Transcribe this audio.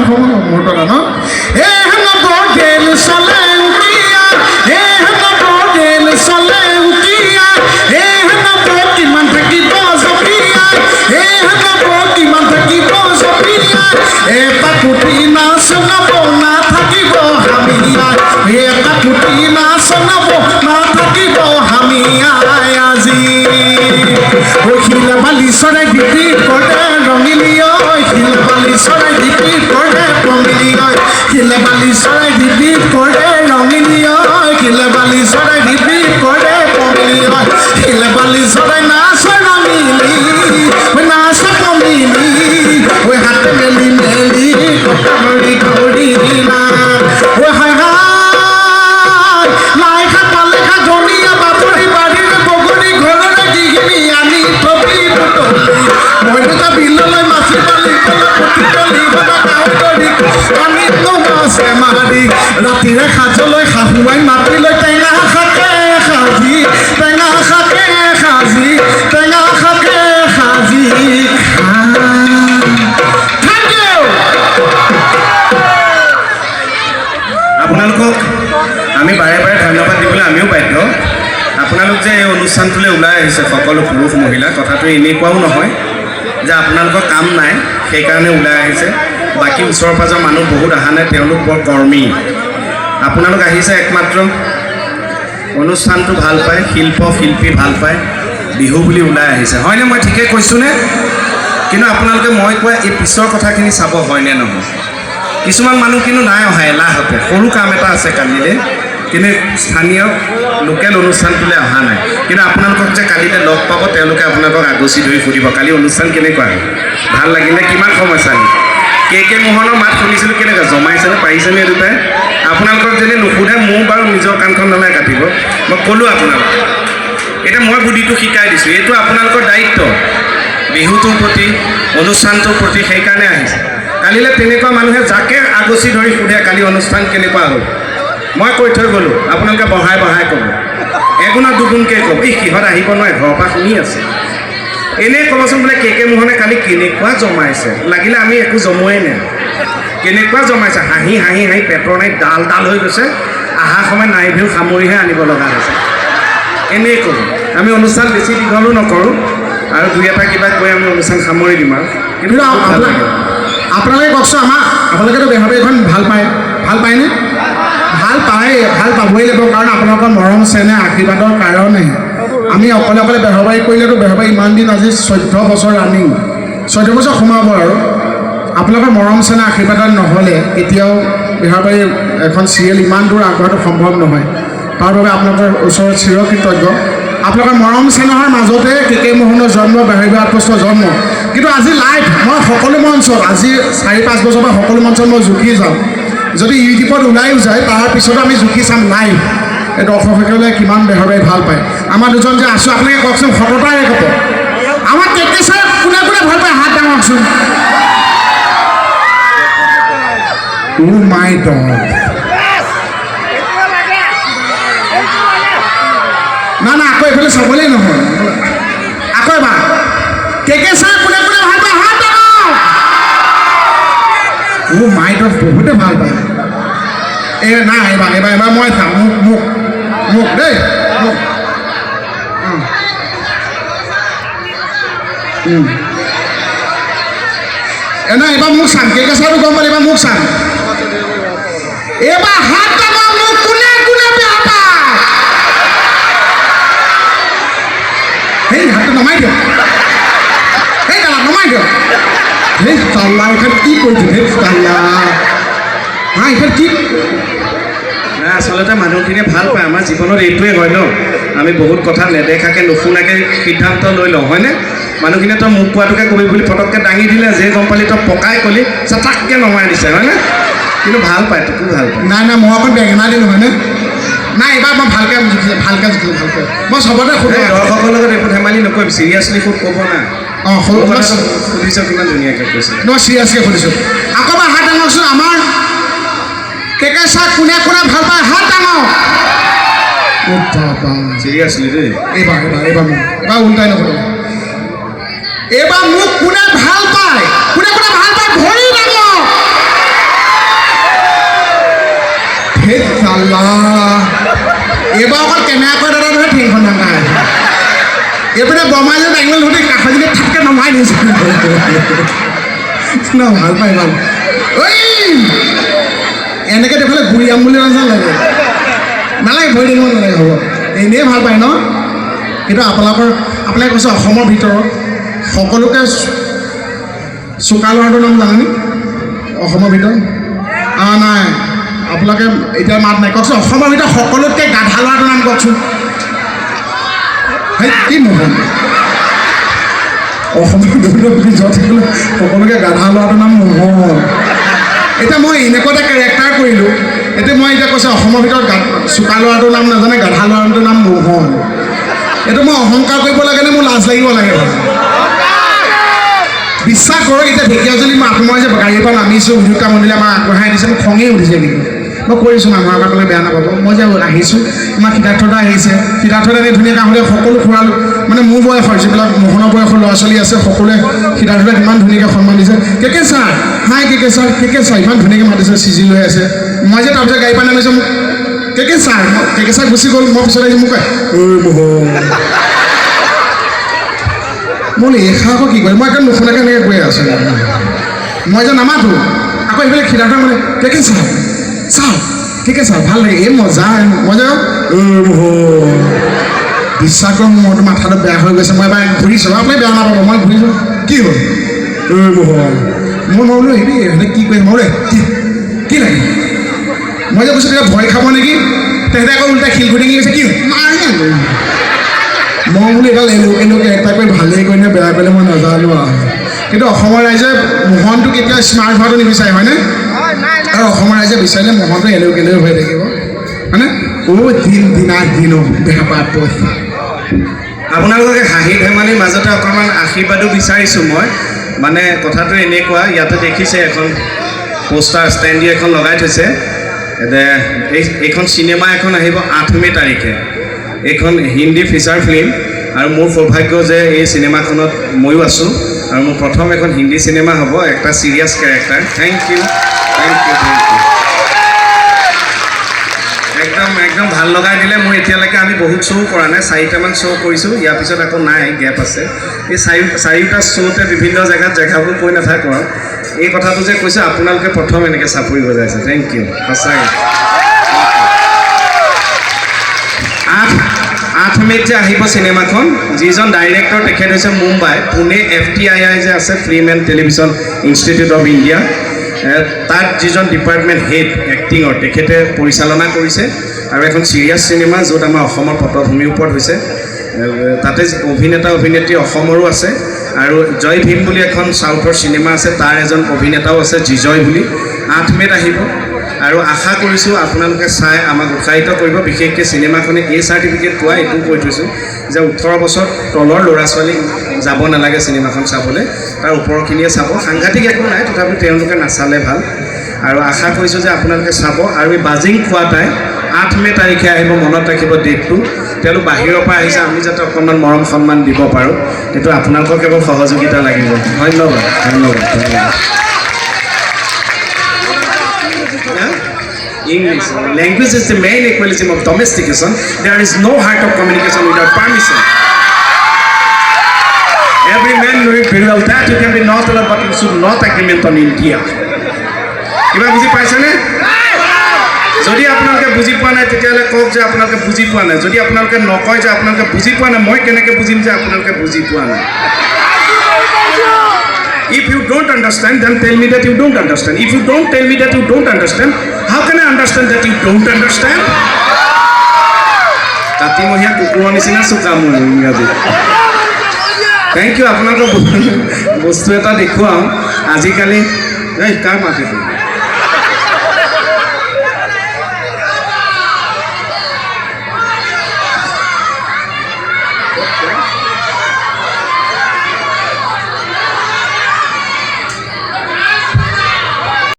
সময় মুহূৰ্তত ন বগেল চলেংকিয়া বগেল চলেংকিয়া কিমান থাকিব জপিয়া কিমান থাকিব জপিয়া এটা কুটি নাচ নাব না থাকিব হামিয়া এটা কুটি নাচ নাব না থাকিব হামিয়াই আজি শিল বালি চৰাই বিক্ৰী কৰে ৰঙিলী শিল বালি চৰাই বিক্ৰী কৰে ৰঙিলী শিল বালি চৰাই বিক্ৰী কৰে ৰঙিলী শিল বালি চৰাই বিক্ৰী কৰে ৰঙিলী শিল বালি চৰাই নাচ ৰঙিলী নাচ ৰঙিলী হাত মেলি মেলি কথা ঘূৰি ঘূৰি দিনা হাই হাই লাই শাক পালে শাক ধনিয়া বাতৰি বাৰীৰ বগৰী ঘৰৰে দিঘিনি আনি থপি বুটলি মই দুটা বিললৈ মাছি পালি পুতিতলি পানী মাছে মাৰি ৰাতিৰে সাজলৈ শাহুৱাই মাতিলৈ টেঙা শাকে সাজি টেঙা শাকে সাজি টেঙা শাকে সাজি আপোনালোকক আমি বাৰে বাৰে ধন্যবাদ দিবলৈ আমিও বাধ্য আপোনালোক যে এই অনুষ্ঠানটোলৈ ওলাই আহিছে সকলো পুৰুষ মহিলা কথাটো এনেকুৱাও নহয় যে আপোনালোকৰ কাম নাই সেইকাৰণে ওলাই আহিছে বাকী ওচৰ পাজৰ মানুহ বহুত অহা নাই তেওঁলোক বৰ কৰ্মী আপোনালোক আহিছে একমাত্ৰ অনুষ্ঠানটো ভাল পায় শিল্পী ভাল পায় বিহু বুলি ওলাই আহিছে হয়নে মই ঠিকেই কৈছোঁনে কিন্তু আপোনালোকে মই কোৱা এই পিছৰ কথাখিনি চাব হয়নে নহয় কিছুমান মানুহ কিন্তু নাই অহা এলাহতে সৰু কাম এটা আছে কালিলৈ কিন্তু স্থানীয় লোকেল অনুষ্ঠানটোলৈ অহা নাই কিন্তু আপোনালোকক যে কালিলৈ লগ পাব তেওঁলোকে আপোনালোকক আগচি ধৰি সুধিব কালি অনুষ্ঠান কেনেকুৱা ভাল লাগিলে কিমান সময় চালি কে মোহনৰ মাত শুনিছিলোঁ কেনেকুৱা জমাইছেনে পাৰিছেনে দুটাই আপোনালোকক যদি নুসুধে মোৰ বাৰু নিজৰ কাণখন নলাই কাটিব মই ক'লোঁ আপোনালোক এতিয়া মই বুদ্ধিটো শিকাই দিছোঁ এইটো আপোনালোকৰ দায়িত্ব বিহুটোৰ প্ৰতি অনুষ্ঠানটোৰ প্ৰতি সেইকাৰণে আহিছে কালিলৈ তেনেকুৱা মানুহে যাকে আগচি ধৰি সোধে কালি অনুষ্ঠান কেনেকুৱা হ'ল মই কৈ থৈ গ'লোঁ আপোনালোকে বঢ়াই ক'ব এগুণত দুগুণকৈ ক'ব এই সিহঁত আহিব নোৱাৰে ঘৰৰ পৰা শুনি আছে এনেই ক'বচোন বোলে কে মোহনে কালি কেনেকুৱা জমাইছে লাগিলে আমি একো জমোৱাই নাই কেনেকুৱা জমাইছে হাঁহি পেটৰ নাই ডাল হৈ গৈছে অহা সময় নাইভিও সামৰিহে আনিব লগা হৈছে এনেই ক'ব আমি অনুষ্ঠান বেছি দীঘলো নকৰোঁ আৰু দুই এটা কিবা কৈ আমি অনুষ্ঠান সামৰি দিম আৰু কিন্তু আপোনালোকে কওকচোন আপোনালোকেতো বেহৰবাৰীখন ভাল পায়নে ভাল পাবই লাগিব কাৰণ আপোনালোকৰ মৰম চেনেহ আশীৰ্বাদৰ কাৰণে আমি অকলে বেহৰবাৰী কৰিলেতো বেহৰবাৰী ইমান দিন আজি 14 বছৰ ৰানিং 14 বছৰ সোমাব আৰু আপোনালোকৰ মৰম চেনেহ আশীৰ্বাদত নহ'লে এতিয়াও বেহৰবাৰী এখন চিৰিয়েল ইমান দূৰ আগবঢ়াটো সম্ভৱ নহয় তাৰ বাবে আপোনালোকৰ ওচৰত চিৰকৃতজ্ঞ আপোনালোকৰ মৰম চেনেহৰ মাজতে কে মোহনৰ জন্ম বেহৰবাৰী আউটপোষ্টৰ জন্ম কিন্তু আজি লাইভ মই সকলো মঞ্চত আজি 4-5 বছৰৰ পৰা সকলো মঞ্চত মই জুখি যাওঁ যদি ইউটিউবত ওলাইও যায় তাৰপিছতো আমি জুখি চাম লাইভ এই দৰ্শকসকলে কিমান বেহৰবাৰী ভাল পায় আমাৰ দুজন যে আছোঁ আপোনালোকে কওকচোন সততাৰে ক'ব আমাৰ কেকে ছাৰ কোনে ভাল পায় হাত ডাঙৰকচোন মাই গড না আকৌ এইফালে চাবলেই নহয় আকৌ এবাৰ কেকে ছাৰ কোনে ভাল পায় হাত ডাঙৰ মাই গড বহুতে ভাল পায় নাই এবাৰ মই চাম মোক দেই মোক নাই এবাৰ মোক চাম কেকে ছাৰো গম পালে এবাৰ মোক চাম এবাৰ হাত ডাঙৰ মোক কোনে বেয়া পায় সেই হাতটো নমাই দিয়ক সেই দাদা নমাই দিয়ক সেই চাল্লা এইখন কি কৰিছোঁ সেই চাল্লা এইখন কি আচলতে মানুহখিনিয়ে ভাল পায় আমাৰ জীৱনত এইটোৱে হয় ন আমি বহুত কথা নেদেখাকৈ নুশুনাকৈ সিদ্ধান্ত লৈ লওঁ হয়নে মানুহখিনিয়ে তই মোক কোৱাটোকে কবি বুলি ফটককৈ দাঙি দিলে যে গম পালি তই পকাই ক'লি চাটাককৈ নমাই দিছে হয়নে কিন্তু ভাল পায় তোকো ভাল পায় নাই মই অকণ বেঙেনা দিলোঁ হয়নে নাই এইবাৰ মই ভালকৈ জিকিলোঁ মই চবতে সোধোঁ দৰ্শকৰ লগত একো ধেমালি নকৰিম চিৰিয়াছলি খুব ক'ব না সৰু সুধিছ কিমান ধুনীয়াকৈ কৈছে মই চিৰিয়াছকৈ সুধিছোঁ আকৌ এবাৰ হাত ডাঙৰচোন আমাৰ কেকে ছাৰ কোনে ভাল পায় হাত ডাঙৰ চিৰিয়াছলি দেই এইবাৰ উল্টাই নকৰোঁ এইবাৰ মোক কোনে ভাল পায় ভৰি ডাঙৰ আল্লাহ এইবাৰ অকল কেমেৰাকৈ দাদা ধৰে ঠেংখন ডাঙৰ এইপিনে বমাই যে দাঙিবলৈ ধৰি কাষজনী থাপকৈ নমাই দিছে ন ভাল পাই ভাল ঐ এনেকৈ দেখুৱালে ঘূৰি যাম বুলি নালাগে নালাগে ভৰি থাকিব নালাগে হ'ব এনেই ভাল পায় ন কিন্তু আপোনালোকে কৈছে অসমৰ ভিতৰত সকলোকে চোকা ল'ৰাটোৰ নাম জানেনে অসমৰ ভিতৰত নাই আপোনালোকে এতিয়া মাত নাই কওকচোন অসমৰ ভিতৰত সকলোতকৈ গাধা ল'ৰাটোৰ নাম কওকচোন সেই কি নহয় অসমৰ ভিতৰত সকলোকে গাধা ল'ৰাটোৰ নাম নহয় এতিয়া মই এনেকুৱা এটা কেৰেক্টাৰ কৰিলোঁ এতিয়া মই এতিয়া কৈছোঁ অসমৰ ভিতৰত চোকা ল'ৰাটোৰ নাম নাজানে গাধা ল'ৰাটোৰ নাম মোহন এইটো মই অহংকাৰ কৰিব লাগে নে মোৰ লাজ লাগিব লাগে বিশ্বাস কৰক এতিয়া ঢেকীয়াজুলি মই যে গাড়ীৰ পৰা নামিছোঁ উদ্যোগতা মন্দিৰে আমাক আগবঢ়াই দিছে মোৰ খঙেই উঠিছে কিন্তু মই কৰিছোঁ মানুহৰ আগত ক'লে বেয়া নাপাব মই যে আহিছোঁ আমাৰ সিদ্ধাৰ্থদা আহিছে সিদ্ধাৰ্থদা এনে ধুনীয়াকৈ আহোঁতে সকলো খুৰাল মানে মোৰ বয়সৰ যিবিলাক মোহনৰ বয়সৰ ল'ৰা ছোৱালী আছে সকলোৱে সিদ্ধাৰ্থদাক ইমান ধুনীয়াকৈ সন্মান দিছে কেকে ছাৰ হাই কেকে ছাৰ ইমান ধুনীয়াকৈ মাতিছে চিজি লৈ আছে মই যে তাৰপিছত গাড়ীৰ পৰা নামিছোঁ মোক কেকে ছাৰ গুচি গ'ল মই পিছত আহিছোঁ মোক কয় ঐ মোহন মই এইষা আকৌ কি কৰিম মই একদম নুশুনাকৈ এনেকৈ গৈ আছোঁ মই যে নামাতো আকৌ এইফালে সিদ্ধাৰ্থ মানে কেকে ছাৰ ঠিকে ছাৰ ভাল লাগে এই মজা মই যে বিশ্বাস কৰোঁ মোৰতো মাথাটো বেয়া হৈ গৈছে মই এবাৰ ঘূৰিছোঁ আপুনি বেয়া নাপাব মই ঘূৰিছোঁ কি হ'ল মই বোলো হেৰি এহঁতে কি কৰিম মই কি লাগে মই যে কৈছোঁ তেতিয়া ভয় খাব নেকি তেহেঁতে আকৌ উল্টা শিলগুটি গৈছে কি মই বোলো এডাল এনো কেৰেক্টাৰ কৰি ভালেই কৰিলে বেয়া কৰিলে মই নাজানো কিন্তু অসমৰ ৰাইজে মোহনটো কেতিয়া স্মাৰ্ট হোৱাটো নিবিচাৰে হয়নে আৰু অসমৰ ৰাইজে বিচাৰিলে মোহনটো এলেও হৈ থাকিব হয়নে দিনো বেয়া পাত আপোনালোকে হাঁহি ধেমালিৰ মাজতে অকণমান আশীৰ্বাদো বিচাৰিছোঁ মই মানে কথাটো এনেকুৱা ইয়াতে দেখিছে এখন পোষ্টাৰ ষ্টেণ্ডি এখন লগাই থৈছে এইখন চিনেমা এখন আহিব 8 মে' তাৰিখে এইখন হিন্দী ফিচাৰ ফিল্ম আৰু মোৰ সৌভাগ্য যে এই চিনেমাখনত ময়ো আছোঁ আৰু মোৰ প্ৰথম এখন হিন্দী চিনেমা হ'ব একটা চিৰিয়াছ কেৰেক্টাৰ থেংক ইউ একদম ভাল লগাই দিলে মোৰ এতিয়ালৈকে আমি বহুত শ্ব' কৰা নাই 4টামান শ্ব' কৰিছোঁ ইয়াৰ পিছত আকৌ নাই গেপ আছে এই 4টা শ্ব'তে বিভিন্ন জেগাবোৰ কৈ নাথাকোঁ আৰু এই কথাটো যে কৈছোঁ আপোনালোকে প্ৰথম এনেকৈ চাপৰি বজাইছে থেংক ইউ সঁচাকৈ 8 মে'ত যে আহিব চিনেমাখন যিজন ডাইৰেক্টৰ তেখেত হৈছে মুম্বাই পুনে FTII যে আছে film and television institute of India তাত যিজন ডিপাৰ্টমেণ্ট হেড এক্টিঙৰ তেখেতে পৰিচালনা কৰিছে আৰু এখন চিৰিয়াছ চিনেমা য'ত আমাৰ অসমৰ পটভূমিৰ ওপৰত হৈছে তাতে অভিনেত্ৰী অসমৰো আছে আৰু জয় ভীম বুলি এখন চাউথৰ চিনেমা আছে তাৰ এজন অভিনেতাও আছে জিজয় বুলি 8 মে'ত আহিব আৰু আশা কৰিছোঁ আপোনালোকে চাই আমাক উৎসাহিত কৰিব বিশেষকৈ চিনেমাখনে এই চাৰ্টিফিকেট পোৱা এইটো কৈ থৈছোঁ যে 18 বছৰ তলৰ ল'ৰা ছোৱালী যাব নালাগে চিনেমাখন চাবলৈ তাৰ ওপৰখিনিয়ে চাব সাংঘাতিক একো নাই তথাপিও তেওঁলোকে নাচালে ভাল আৰু আশা কৰিছোঁ যে আপোনালোকে চাব আৰু এই বাজিং খোৱাটাই 8 মে' তাৰিখে আহিব মনত ৰাখিব ডেটটো তেওঁলোক বাহিৰৰ পৰা আহিছে আমি যাতে অকণমান মৰম সন্মান দিব পাৰোঁ সেইটো আপোনালোকৰ কেৱল সহযোগিতা লাগিব ধন্যবাদ English language is the main equilibrium of domestication. There is no heart of communication without permission. Every man knows very well that you can be not allowed, but you should not agreement on India. কিবা বুজি পাইছেনে যদি আপোনালোকে বুজি পোৱা নাই তেতিয়াহ'লে কওক যে আপোনালোকে বুজি পোৱা নাই যদি আপোনালোকে নকয় যে আপোনালোকে বুজি পোৱা নাই মই কেনেকৈ বুজিম যে আপোনালোকে বুজি পোৱা নাই If you don't understand, then tell me that you don't understand. If you don't tell me that you don't understand, how can I understand that you don't understand? কাতিমহীয়া কুকুৰৰ নিচিনা চোকা মোৰ ইংৰাজী থেংক ইউ আপোনালোকৰ বস্তু এটা দেখুৱাওঁ আজিকালি কাৰ মাতিটো